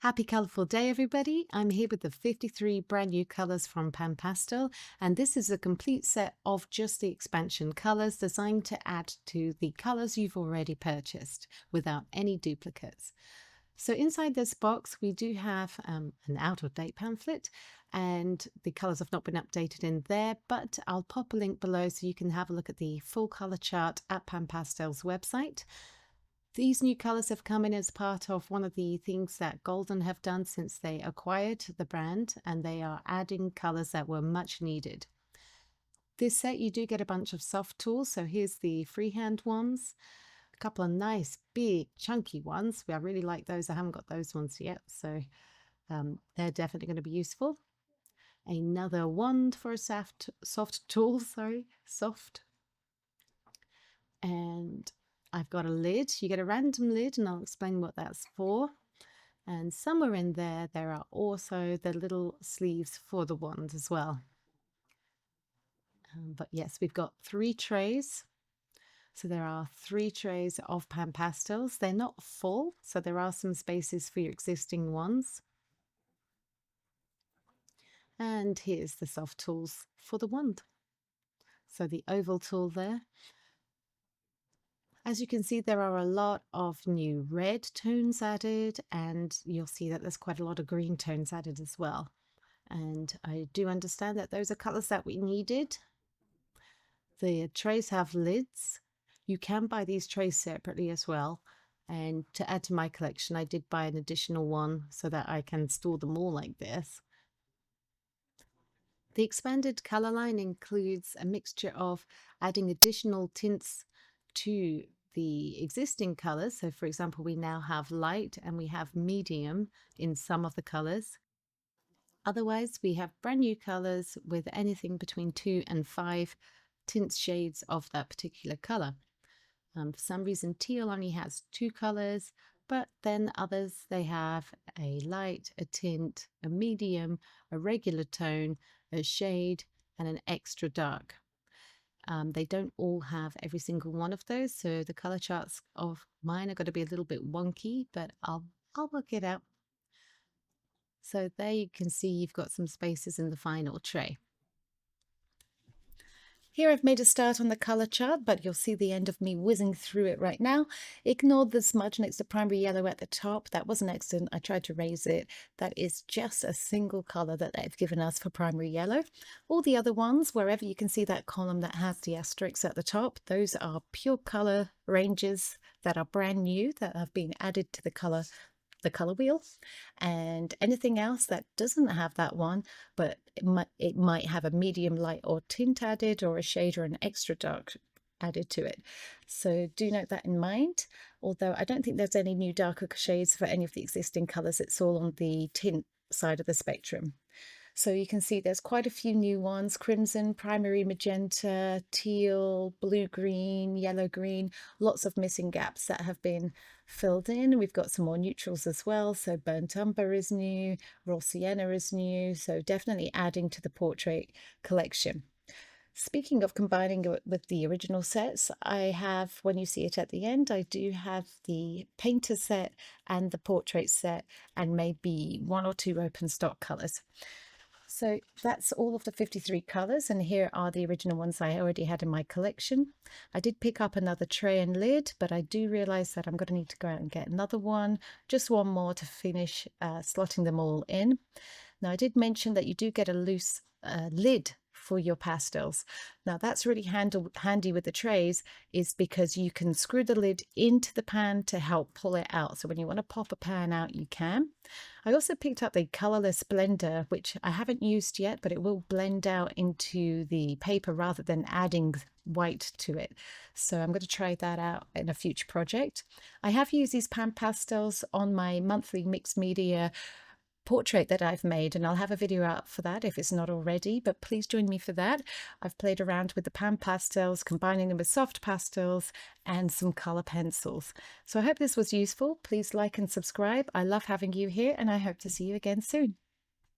Happy colourful day everybody. I'm here with the 53 brand new colours from Pan Pastel, and this is a complete set of just the expansion colours designed to add to the colours you've already purchased without any duplicates. So inside this box we do have an out-of-date pamphlet, and the colours have not been updated in there, but I'll pop a link below so you can have a look at the full colour chart at Pan Pastel's website. These new colours have come in as part of one of the things that Golden have done since they acquired the brand, and they are adding colours that were much needed. This set you do get a bunch of soft tools, so here's the freehand ones, a couple of nice big chunky ones. I really like those. I haven't got those ones yet, so they're definitely going to be useful. Another wand for a soft tool, and I've got a lid. You get a random lid, and I'll explain what that's for. And somewhere in there, there are also the little sleeves for the wand as well. But yes, we've got 3 trays. So there are 3 trays of Pan Pastels. They're not full, so there are some spaces for your existing ones. And here's the soft tools for the wand. So the oval tool there. As you can see, there are a lot of new red tones added, and you'll see that there's quite a lot of green tones added as well. And I do understand that those are colours that we needed. The trays have lids. You can buy these trays separately as well. And to add to my collection, I did buy an additional one so that I can store them all like this. The expanded colour line includes a mixture of adding additional tints to the existing colors. So for example, we now have light and we have medium in some of the colors. Otherwise, we have brand new colors with anything between 2 and 5 tint shades of that particular color. For some reason, teal only has 2 colors, but then others, they have a light, a tint, a medium, a regular tone, a shade, and an extra dark. They don't all have every single one of those, so the color charts of mine are going to be a little bit wonky, but I'll work it out. So there you can see you've got some spaces in the final tray. Here I've made a start on the colour chart, but you'll see the end of me whizzing through it right now. Ignore the smudge next to primary yellow at the top. That was an accident. I tried to raise it. That is just a single colour that they've given us for primary yellow. All the other ones, wherever you can see that column that has the asterisks at the top, those are pure colour ranges that are brand new, that have been added to the color wheel. And anything else that doesn't have that one, but it might have a medium light or tint added, or a shade or an extra dark added to it. So do note that in mind, although I don't think there's any new darker shades for any of the existing colors. It's all on the tint side of the spectrum. So you can see there's quite a few new ones: crimson, primary magenta, teal, blue-green, yellow-green, lots of missing gaps that have been filled in. We've got some more neutrals as well. So burnt umber is new, raw sienna is new, so definitely adding to the portrait collection. Speaking of combining it with the original sets, I have, when you see it at the end, I do have the painter set and the portrait set, and maybe 1 or 2 open stock colors. So that's all of the 53 colours, and here are the original ones I already had in my collection. I did pick up another tray and lid, but I do realise that I'm going to need to go out and get another one, just one more to finish slotting them all in. Now I did mention that you do get a loose lid for your pastels. Now that's really handy with the trays, is because you can screw the lid into the pan to help pull it out. So when you want to pop a pan out, you can. I also picked up the colorless blender, which I haven't used yet, but it will blend out into the paper rather than adding white to it. So I'm going to try that out in a future project. I have used these Pan Pastels on my monthly mixed media portrait that I've made, and I'll have a video out for that if it's not already, but please join me for that. I've played around with the Pan Pastels, combining them with soft pastels and some color pencils. So I hope this was useful. Please like and subscribe. I love having you here, and I hope to see you again soon.